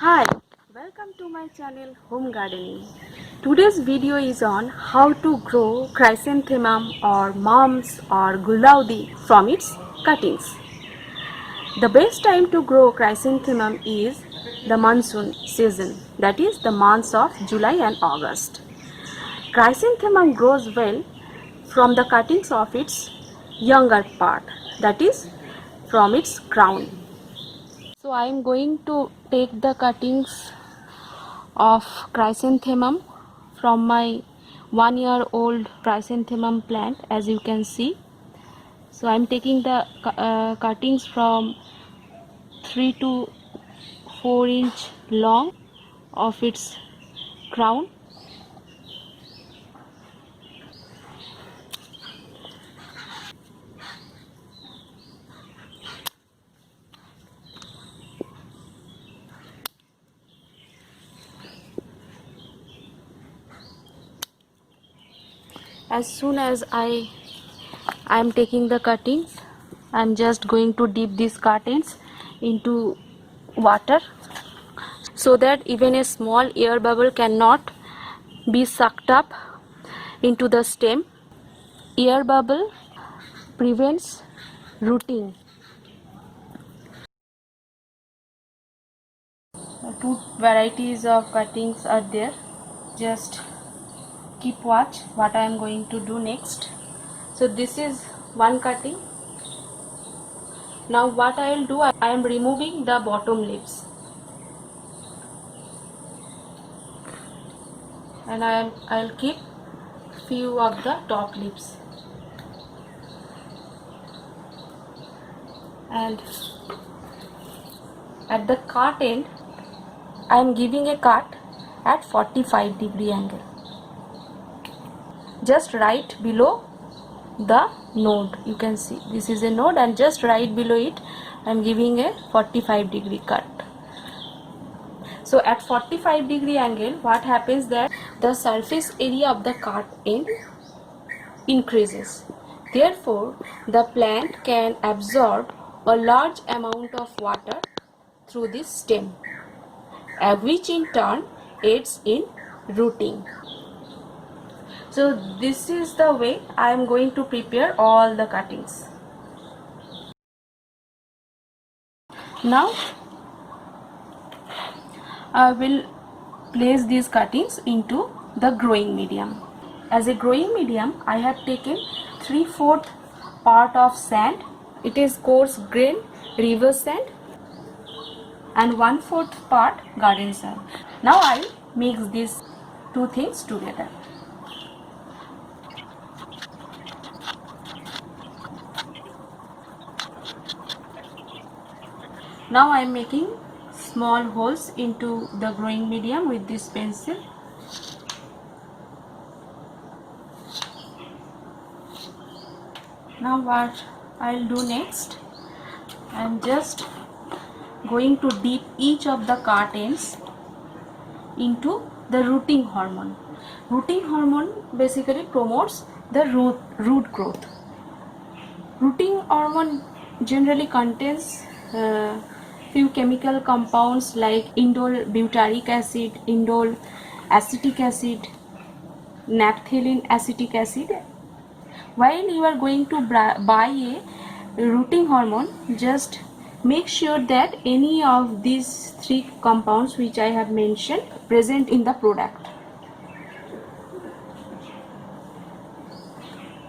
Hi, welcome to my channel Home Gardening. Today's video is on how to grow chrysanthemum or mums or gulaudi from its cuttings. The best time to grow chrysanthemum is the monsoon season, that is the months of July and August. Chrysanthemum grows well from the cuttings of its younger part, that is from its crown. So I am going to take the cuttings of chrysanthemum from my 1 year old chrysanthemum plant, as you can see. So I'm taking the cuttings from 3 to 4 inch long of its crown. As soon as I am taking the cuttings, I'm just going to dip these cuttings into water so that even a small air bubble cannot be sucked up into the stem. Air bubble prevents rooting. Two varieties of cuttings are there. Just keep watch what I am going to do next. So this is one cutting. Now what I will do, I am removing the bottom leaves, and I'll keep few of the top leaves. And at the cut end, I am giving a cut at 45-degree angle, just right below the node. You can see this is a node, and just right below it I am giving a 45-degree cut. So at 45-degree angle, what happens that the surface area of the cut end increases. Therefore, the plant can absorb a large amount of water through this stem, which in turn aids in rooting. So this is the way I am going to prepare all the cuttings. Now I will place these cuttings into the growing medium. As a growing medium, I have taken 3/4 part of sand. It is coarse grain river sand, and 1/4 part garden soil. Now I will mix these two things together. Now I am making small holes into the growing medium with this pencil. Now what I'll do next, I'm just going to dip each of the cut ends into the rooting hormone. Rooting hormone basically promotes the root growth. Rooting hormone generally contains few chemical compounds like indole butyric acid, indole acetic acid, naphthalene acetic acid. While you are going to buy a rooting hormone, just make sure that any of these three compounds which I have mentioned present in the product.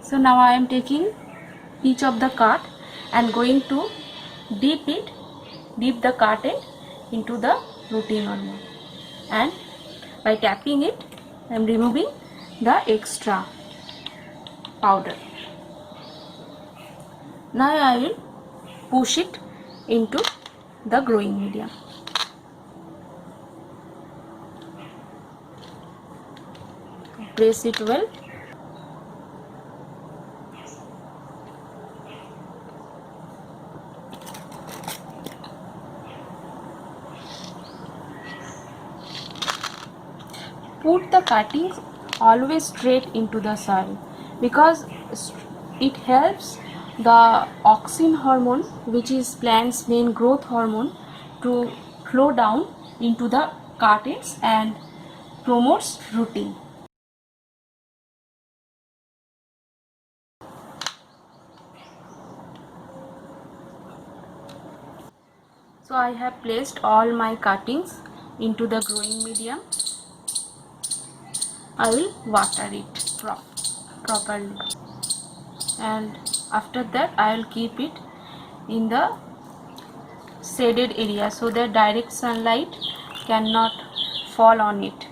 So now I am taking each of the cut and going to dip the cut end into the rooting hormone, and by tapping it I am removing the extra powder. Now I will push it into the growing medium. Press it well. Put the cuttings always straight into the soil, because it helps the auxin hormone, which is plant's main growth hormone, to flow down into the curtains and promotes rooting. So I have placed all my cuttings into the growing medium. I will water it properly, and after that I will keep it in the shaded area so that direct sunlight cannot fall on it.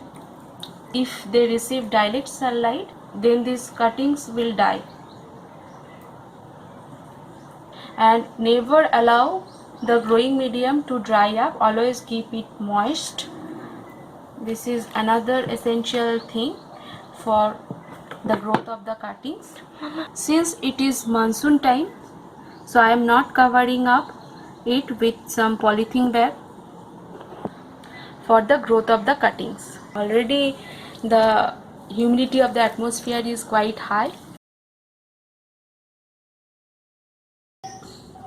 If they receive direct sunlight, then these cuttings will die. And never allow the growing medium to dry up, always keep it moist. This is another essential thing for the growth of the cuttings. Since it is monsoon time, so I am not covering up it with some polythene bag for the growth of the cuttings. Already the humidity of the atmosphere is quite high.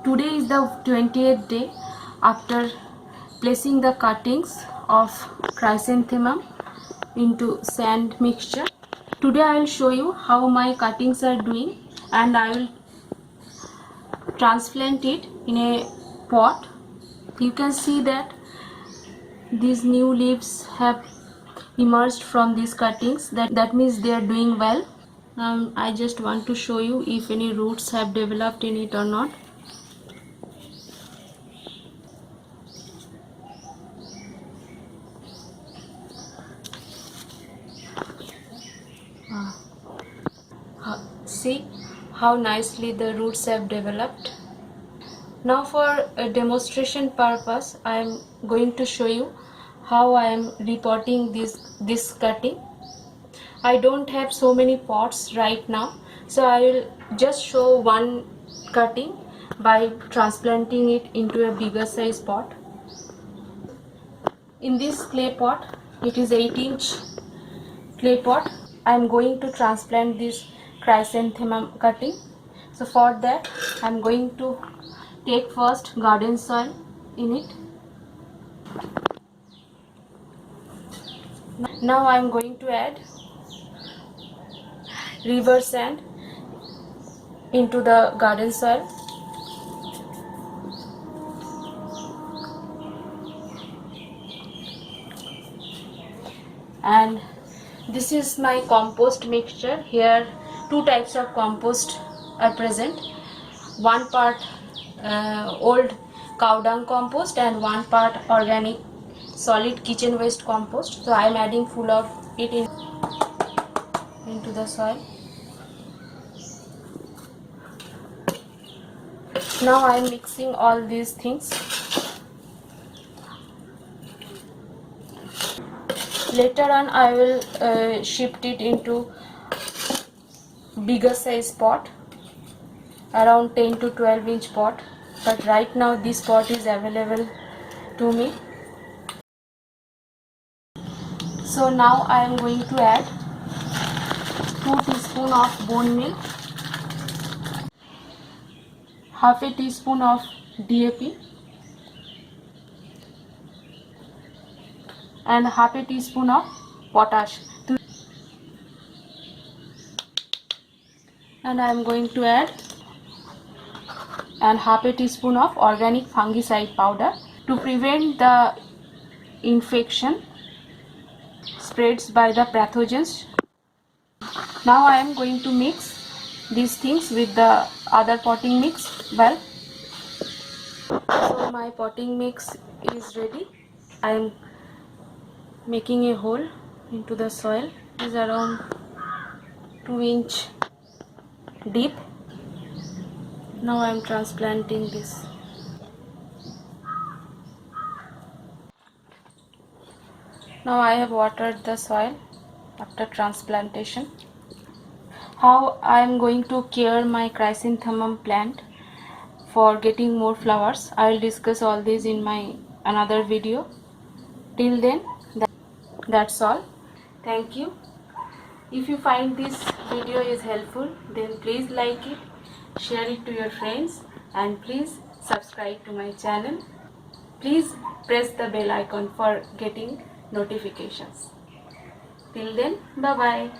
Today is the 20th day after placing the cuttings of chrysanthemum into sand mixture. Today I will show you how my cuttings are doing, and I will transplant it in a pot. You can see that these new leaves have emerged from these cuttings. That means they are doing well. I just want to show you if any roots have developed in it or not. See how nicely the roots have developed. Now for a demonstration purpose, I am going to show you how I am repotting this cutting. I don't have so many pots right now, so I will just show one cutting by transplanting it into a bigger size pot. In this clay pot, it is 8-inch clay pot, I am going to transplant this chrysanthemum cutting. So for that I am going to take first garden soil in it. Now I am going to add river sand into the garden soil. And this is my compost mixture. Here two types of compost are present. One part old cow dung compost and one part organic solid kitchen waste compost. So I am adding full of it into the soil. Now I am mixing all these things. Later on I will shift it into bigger size pot, around 10 to 12 inch pot, but right now this pot is available to me. So now I am going to add 2 teaspoons of bone meal, half a teaspoon of DAP and half a teaspoon of potash. And I am going to add half a teaspoon of organic fungicide powder to prevent the infection spreads by the pathogens. Now I am going to mix these things with the other potting mix well. So my potting mix is ready. I am making a hole into the soil. It is around 2-inch deep. Now I am transplanting this. Now I have watered the soil after transplantation. How I am going to care my chrysanthemum plant for getting more flowers, I will discuss all this in my another video. Till then, that's all. Thank you. If you find this video is helpful, then please like it, share it to your friends, and please subscribe to my channel. Please press the bell icon for getting notifications. Till then, bye bye.